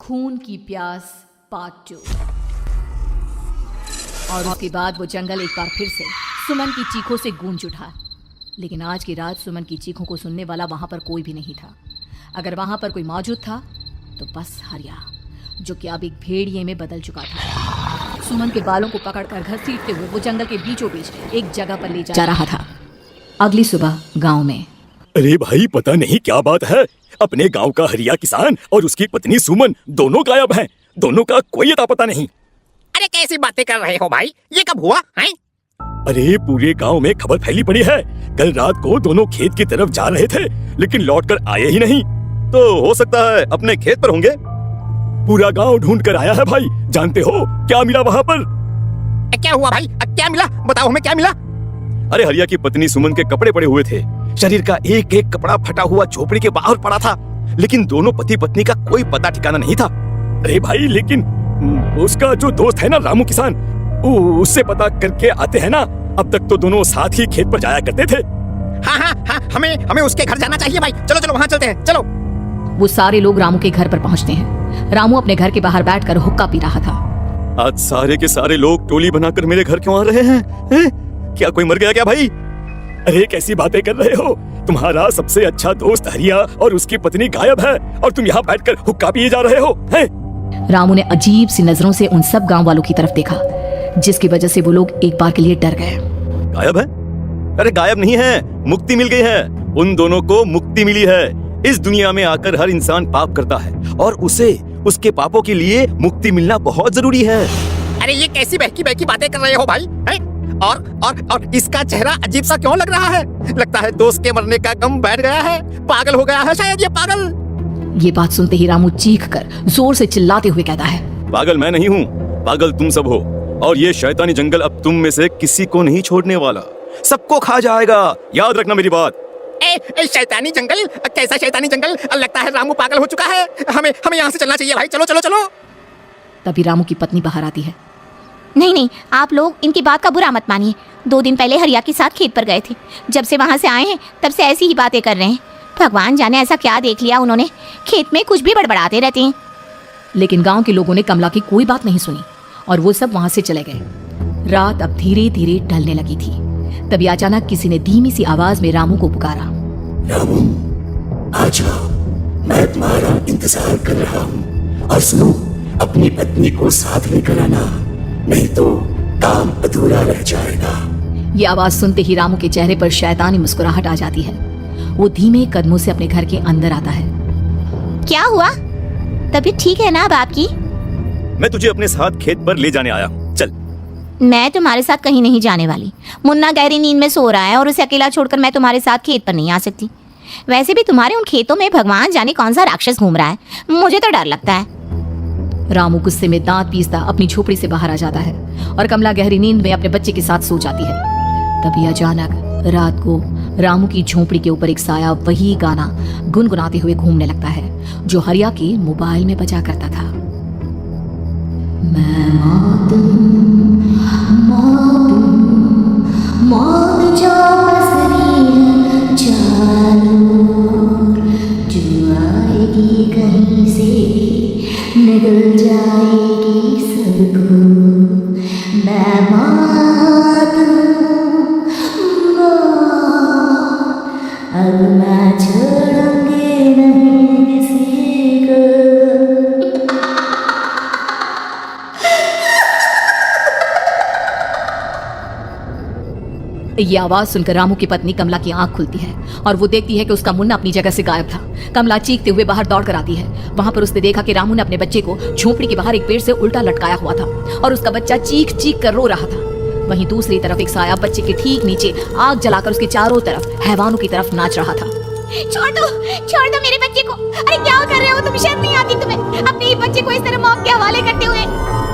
खून की प्यास पार्ट 2। और उसके बाद वो जंगल एक बार फिर से सुमन की चीखों से गूंज उठा। लेकिन आज की रात सुमन की चीखों को सुनने वाला वहां पर कोई भी नहीं था। अगर वहां पर कोई मौजूद था तो बस हरिया, जो कि अब एक भेड़िए में बदल चुका था। सुमन के बालों को पकड़कर घसीटते हुए वो जंगल के बीचों बीच एक जगह पर ले जा रहा था। अगली सुबह गांव में। अरे भाई, पता नहीं क्या बात है, अपने गांव का हरिया किसान और उसकी पत्नी सुमन दोनों गायब हैं। दोनों का कोई अता पता नहीं। अरे कैसी बातें कर रहे हो भाई, ये कब हुआ है? अरे पूरे गांव में खबर फैली पड़ी है। कल रात को दोनों खेत की तरफ जा रहे थे, लेकिन लौटकर आए ही नहीं। तो हो सकता है अपने खेत पर होंगे। पूरा गांव ढूंढ कर आया है भाई। जानते हो क्या मिला वहाँ पर? क्या हुआ भाई, क्या मिला? बताओ हमें क्या मिला। अरे हरिया की पत्नी सुमन के कपड़े पड़े हुए थे। शरीर का एक एक कपड़ा फटा हुआ झोपड़ी के बाहर पड़ा था, लेकिन दोनों पति पत्नी का कोई पता ठिकाना नहीं था। अरे भाई, लेकिन उसका जो दोस्त है ना रामू किसान, उससे पता करके आते हैं ना। अब तक तो दोनों साथ ही खेत पर जाया करते थे। हाँ, हमें उसके घर जाना चाहिए भाई। चलो वहाँ चलते हैं, चलो। वो सारे लोग रामू के घर पर पहुंचते हैं। रामू अपने घर के बाहर बैठकर हुक्का पी रहा था। आज सारे के सारे लोग टोली बनाकर मेरे घर क्यों आ रहे हैं? क्या कोई मर गया क्या भाई? अरे कैसी बातें कर रहे हो? तुम्हारा सबसे अच्छा दोस्त हरिया और उसकी पत्नी गायब है और तुम यहाँ बैठकर हुक्का पिए जा रहे हो हैं? रामू ने अजीब सी नजरों से उन सब गांव वालों की तरफ देखा, जिसकी वजह से वो लोग एक बार के लिए डर गए। गायब है? अरे गायब नहीं है, मुक्ति मिल गई है। उन दोनों को मुक्ति मिली है। इस दुनिया में आकर हर इंसान पाप करता है और उसे उसके पापों के लिए मुक्ति मिलना बहुत जरूरी है। अरे ये कैसी बहकी बातें कर रहे हो भाई, हैं? और इसका चेहरा अजीब सा क्यों लग रहा है? लगता है दोस्त के मरने का गम बैठ गया है, पागल हो गया है शायद ये पागल। ये बात सुनते ही रामू चीखकर जोर से चिल्लाते हुए कहता है, पागल मैं नहीं हूँ, पागल तुम सब हो। और ये शैतानी जंगल अब तुम में से किसी को नहीं छोड़ने वाला, सबको खा जाएगा। याद रखना मेरी बात। शैतानी जंगल? कैसा शैतानी जंगल? लगता है रामू पागल हो चुका है। हमें यहाँ से चलना चाहिए भाई। चलो। तभी रामू की पत्नी बाहर आती है। नहीं, आप लोग इनकी बात का बुरा मत मानिए। 2 दिन पहले हरिया के साथ खेत पर गए थे। जब से वहाँ से आए हैं तब से ऐसी ही बातें कर रहे हैं। भगवान जाने ऐसा क्या देख लिया उन्होंने, खेत में कुछ भी बड़बड़ाते रहते हैं। लेकिन गांव के लोगों ने कमला की कोई बात नहीं सुनी और वो सब वहां से चले गए। रात अब धीरे धीरे ढलने लगी थी। तभी अचानक किसी ने धीमी सी आवाज में रामू को पुकारा। रामू, आ जाओ, मैं तुम्हारा इंतजार कर रहा हूँ। और सुनो, अपनी पत्नी को साथ लेकर आना, नहीं तो काम अधूरा रह जाएगा। ये आवाज सुनते ही रामू के चेहरे पर शैतानी मुस्कुराहट आ जाती है। वो धीमे कदमों से अपने घर के अंदर आता है। क्या हुआ? तबीयत ठीक है ना अब आपकी? मैं तुझे अपने साथ खेत पर ले जाने आया हूँ, चल। मैं तुम्हारे साथ कहीं नहीं जाने वाली। मुन्ना गहरी नींद में सो रहा है और उसे अकेला छोड़कर मैं तुम्हारे साथ खेत पर नहीं आ सकती। वैसे भी तुम्हारे उन खेतों में भगवान जाने कौन सा राक्षस घूम रहा है, मुझे तो डर लगता है। रामू गुस्से में दांत पीसता अपनी झोपड़ी से बाहर आ जाता है और कमला गहरी नींद में अपने बच्चे के साथ सो जाती है। तभी अचानक रात को रामू की झोपड़ी के ऊपर एक साया वही गाना गुनगुनाते हुए घूमने लगता है जो हरिया के मोबाइल में बजा करता था। मैं मौत जो आएगी कहीं से निकल जाएगी सबको। मैं मौत अब मैं छोड़ूंगी नहीं किसी को। ये आवाज सुनकर रामू की पत्नी कमला की आंख खुलती है और वो देखती है कि उसका मुन्ना अपनी जगह से गायब था। कमला चीखते हुए बाहर दौड़ कर आती है। वहां पर उसने देखा कि रामू ने अपने बच्चे को झोपड़ी के बाहर एक पेड़ से उल्टा लटकाया हुआ था और उसका बच्चा चीख कर रो रहा था। वहीं दूसरी तरफ एक साया बच्चे के ठीक नीचे आग जलाकर उसके चारों तरफ हैवानों की तरफ नाच रहा था। छोड़ दो मेरे बच्चे को। अरे क्या कर रहे हो तुम? शर्म नहीं आती तुम्हें अपने ही बच्चे को इस तरह मौत के हवाले करते हुए?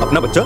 अपना बच्चा?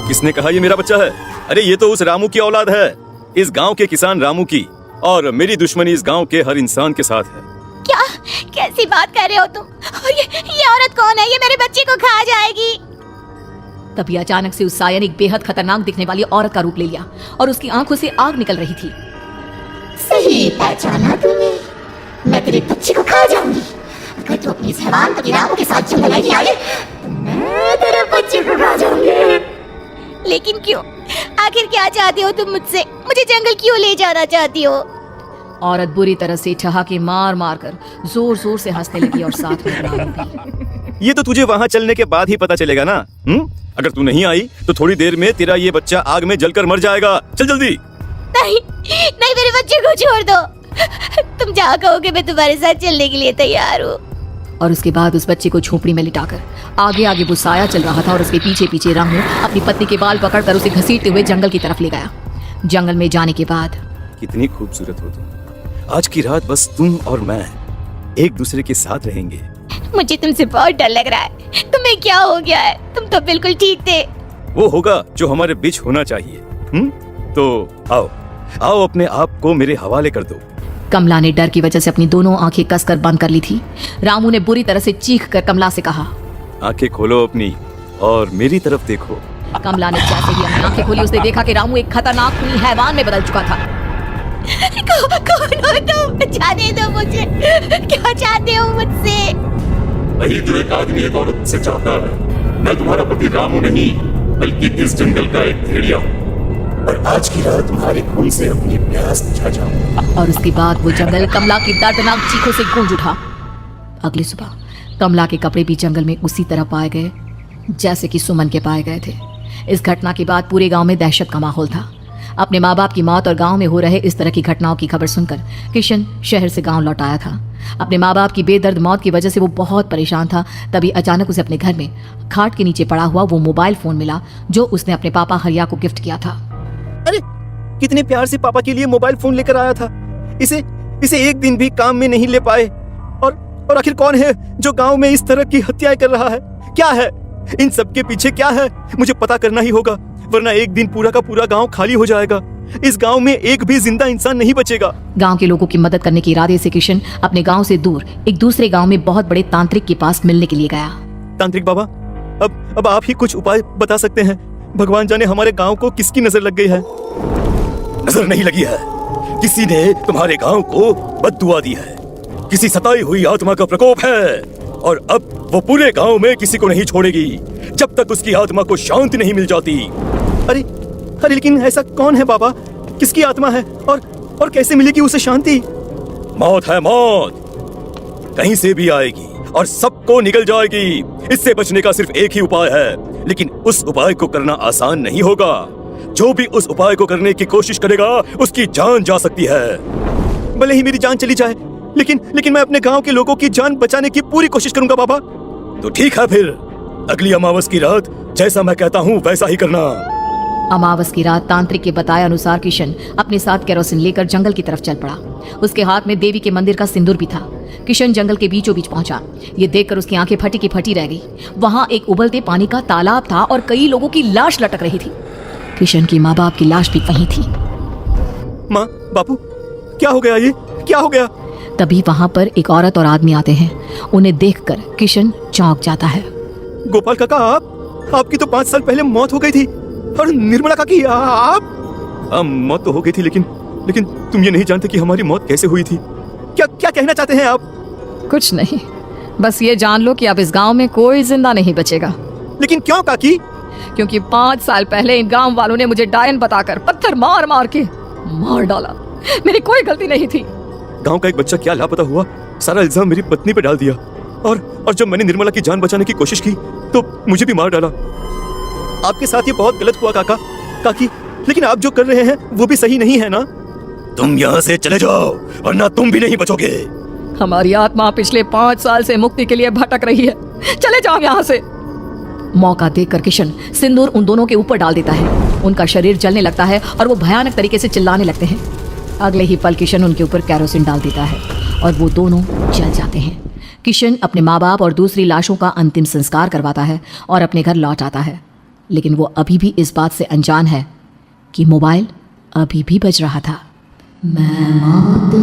किसने कहा ये मेरा बच्चा है? अरे ये तो उस रामू की औलाद है, इस गांव के किसान रामू की। और मेरी दुश्मनी इस गांव के हर इंसान के साथ है। क्या कैसी बात कर रहे हो तुम? और ये औरत कौन है? ये मेरे बच्चे को खा जाएगी। तभी अचानक से उस साया ने एक बेहद खतरनाक दिखने वाली औरत का रूप ले लिया और उसकी आंखों से आग निकल रही थी। सही पहचाना तूने, मैं तेरे बच्चे को खा जाऊंगी। अगर तू अपनी इस हैवान पति रामू के साथ जंगल नहीं आए लेकिन क्यों? आखिर क्या चाहते हो तुम मुझसे? मुझे जंगल क्यों ले जाना चाहती हो? औरत बुरी तरह से ठहाके मार मार कर जोर जोर से हंसने लगी और साथ में रानू भी। ये तो तुझे वहाँ चलने के बाद ही पता चलेगा ना। अगर तू नहीं आई तो थोड़ी देर में तेरा ये बच्चा आग में जलकर मर जाएगा। चल जल्दी। नहीं नहीं, मेरे बच्चे को छोड़ दो। तुम जहाँ कहोगे मैं तुम्हारे साथ चलने के लिए तैयार हूँ। और उसके बाद उस बच्चे को झोपड़ी में लिटाकर आगे आगे वो साया चल रहा था और उसके पीछे पीछे रामू अपनी पत्नी के बाल पकड़कर उसे घसीटते हुए जंगल की तरफ ले गया। जंगल में जाने के बाद कितनी खूबसूरत हो तुम। आज की रात बस तुम और मैं एक दूसरे के साथ रहेंगे। मुझे तुमसे बहुत डर लग रहा है। तुम्हें क्या हो गया है? तुम तो बिल्कुल ठीक थे। वो होगा जो हमारे बीच होना चाहिए। तो आओ आओ, अपने आप को मेरे हवाले कर दो। कमला ने डर की वजह से अपनी दोनों आंखें कसकर बंद कर ली थी। रामू ने बुरी तरह से चीख कर कमला से कहा, आंखें खोलो अपनी और मेरी तरफ देखो। कमला ने जैसे ही अपनी आंखें खोली उसने देखा कि रामू एक खतरनाक खूनी हैवान में बदल चुका था। कौन हो तुम? जाने दो मुझे। क्या चाहते हो मुझसे? वही जो एक आदमी एक औरत से चाहता है। मैं तुम्हारा पति रामू नहीं, बल्कि इस जंगल का एक भेड़िया हूँ, और आज की रात तुम्हारे खून से अपनी प्यास बुझा जाऊंगा। और उसके बाद वो जंगल कमला की दर्दनाक चीखों से गूंज उठा। अगली सुबह कमला के कपड़े भी जंगल में उसी तरह पाए गए जैसे कि सुमन के पाए गए थे। इस घटना के बाद पूरे गांव में दहशत का माहौल था। अपने माँ बाप की मौत और गांव में हो रहे इस तरह की घटनाओं की खबर सुनकर किशन शहर से गांव लौट आया था। अपने माँ बाप की बेदर्द मौत की वजह से वो बहुत परेशान था। तभी अचानक उसे अपने घर में खाट के नीचे पड़ा हुआ वो मोबाइल फोन मिला जो उसने अपने पापा हरिया को गिफ्ट किया था। अरे कितने प्यार से पापा के लिए मोबाइल फोन लेकर आया था। इसे एक दिन भी काम में नहीं ले पाए। और आखिर कौन है जो गांव में इस तरह की हत्याएं कर रहा है? क्या है इन सब के पीछे? क्या है? मुझे पता करना ही होगा, वरना एक दिन पूरा का पूरा गांव खाली हो जाएगा। इस गांव में एक भी जिंदा इंसान नहीं बचेगा। गांव के लोगों की मदद करने के इरादे से किशन अपने गांव से दूर एक दूसरे गांव में बहुत बड़े तांत्रिक के पास मिलने के लिए गया। तांत्रिक बाबा, अब आप ही कुछ उपाय बता सकते हैं। भगवान जाने हमारे गांव को किसकी नजर लग गई है। नजर नहीं लगी है, किसी ने तुम्हारे गांव को बद्दुआ दी है। किसी सताई हुई आत्मा का प्रकोप है और अब वो पूरे गांव में किसी को नहीं छोड़ेगी जब तक उसकी आत्मा को शांति नहीं मिल जाती। अरे लेकिन ऐसा कौन है बाबा? किसकी आत्मा है और कैसे मिलेगी उसे शांति? मौत है, मौत कहीं से भी आएगी और सबको निगल जाएगी। इससे बचने का सिर्फ एक ही उपाय है, लेकिन उस उपाय को करना आसान नहीं होगा। जो भी उस उपाय को करने की कोशिश करेगा उसकी जान जा सकती है। भले ही मेरी जान चली जाए, लेकिन मैं अपने गांव के लोगों की जान बचाने की पूरी कोशिश करूंगा बाबा। तो ठीक है, फिर अगली अमावस की रात जैसा मैं कहता हूँ वैसा ही करना। अमावस की रात तांत्रिक के बताए अनुसार किशन अपने साथ केरोसिन लेकर जंगल की तरफ चल पड़ा। उसके हाथ में देवी के मंदिर का सिंदूर भी था। किशन जंगल के बीचों बीच पहुंचा। ये देखकर उसकी आंखें फटी की फटी रह गई। वहां एक उबलते पानी का तालाब था और कई लोगों की लाश लटक रही थी। किशन की माँ बाप की लाश भी वहीं थी। माँ, बापू, क्या हो गया? ये क्या हो गया? तभी वहां पर एक औरत और आदमी आते हैं। उन्हें देखकर किशन चौंक जाता है। गोपाल काका, आपकी तो 5 साल पहले मौत हो गई थी। और निर्मला काकी, आप? मौत तो हो गई थी, लेकिन तुम ये नहीं जानते कि हमारी मौत कैसे हुई थी। क्या कहना चाहते हैं आप? कुछ नहीं, बस ये जान लो कि अब इस गांव में कोई जिंदा नहीं बचेगा। लेकिन क्यों काकी? क्योंकि 5 साल पहले इन गांव वालों ने मुझे डायन बताकर पत्थर मार मार के मार डाला। मेरी कोई गलती नहीं थी। गांव का एक बच्चा क्या लापता हुआ, सारा इल्जाम मेरी पत्नी पे डाल दिया। और जब मैंने निर्मला की जान बचाने की कोशिश की तो मुझे भी मार डाला। आपके साथ ये बहुत गलत हुआ काकी, लेकिन आप जो कर रहे हैं वो भी सही नहीं है ना? तुम यहाँ से चले जाओ वरना तुम भी नहीं बचोगे। हमारी आत्मा पिछले 5 साल से मुक्ति के लिए भटक रही है। चले जाओ यहाँ से। मौका देखकर किशन सिंदूर उन दोनों के ऊपर डाल देता है। उनका शरीर जलने लगता है और वो भयानक तरीके से चिल्लाने लगते हैं। अगले ही पल किशन उनके ऊपर केरोसिन डाल देता है और वो दोनों जल जाते हैं। किशन अपने माँ बाप और दूसरी लाशों का अंतिम संस्कार करवाता है और अपने घर लौट आता है। लेकिन वो अभी भी इस बात से अनजान है कि मोबाइल अभी भी बज रहा था। मैं मौत